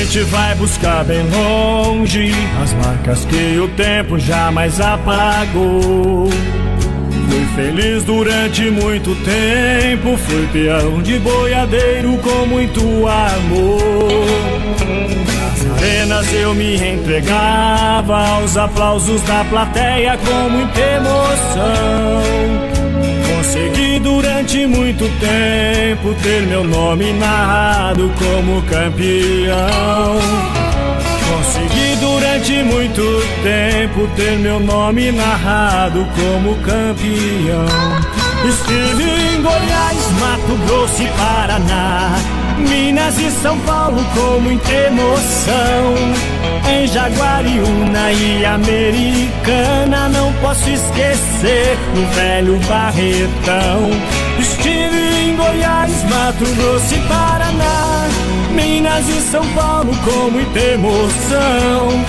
gente vai buscar bem longe as marcas que o tempo jamais apagou. Fui feliz durante muito tempo, fui peão de boiadeiro com muito amor. Nas arenas eu me entregava aos aplausos da plateia com muita emoção. Consegui durante muito tempo ter meu nome narrado como campeão. Consegui durante muito tempo ter meu nome narrado como campeão. Estive em Goiás, Mato Grosso e Paraná, Minas e São Paulo com muita emoção. Em Jaguariúna e Americana não posso esquecer o velho Barretão. Estive em Goiás, Mato Grosso e Paraná, Minas e São Paulo com muita emoção.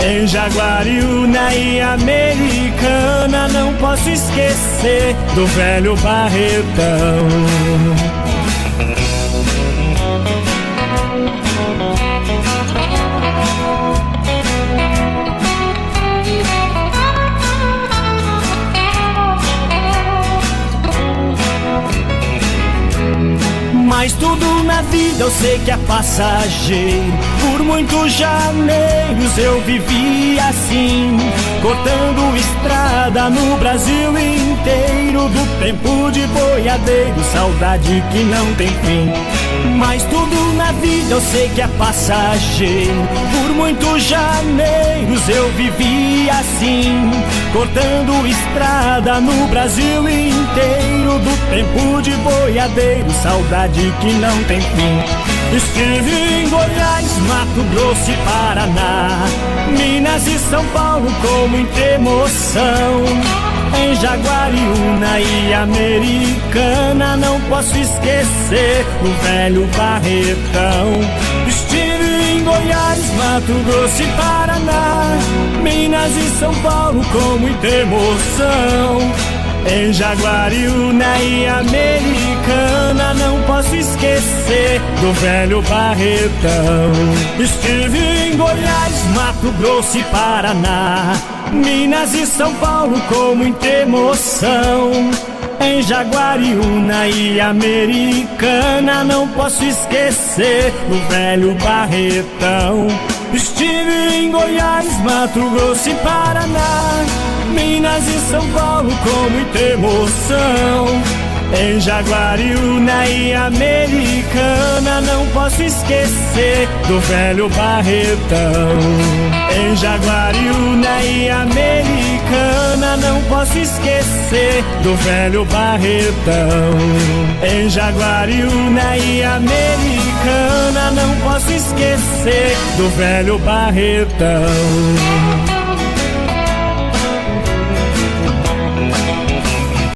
Em Jaguariúna e Americana não posso esquecer do velho Barretão. Mas tudo na vida eu sei que é passageiro. Por muitos janeiros eu vivi assim, cortando estrada no Brasil inteiro. Do tempo de boiadeiro, saudade que não tem fim. Mas tudo na vida eu sei que é passageiro. Por muitos janeiros eu vivi assim, cortando estrada no Brasil inteiro. Do tempo de boiadeiro, saudade que não tem fim. Estive em Goiás, Mato Grosso e Paraná, Minas e São Paulo com muita emoção. Em Jaguariúna e Americana não posso esquecer o velho Barretão. Estive em Goiás, Mato Grosso e Paraná, Minas e São Paulo com muita emoção. Em Jaguariúna e Americana não posso esquecer do velho Barretão. Estive em Goiás, Mato Grosso e Paraná, Minas e São Paulo com muita emoção. Em Jaguariúna e Americana não posso esquecer do velho Barretão. Estive em Goiás, Mato Grosso e Paraná, Minas e São Paulo com muita emoção. Em Jaguariúna e Americana não posso esquecer do velho Barretão. Em Jaguariúna e Americana não posso esquecer do velho Barretão. Em Jaguariúna e Americana não posso esquecer do velho Barretão.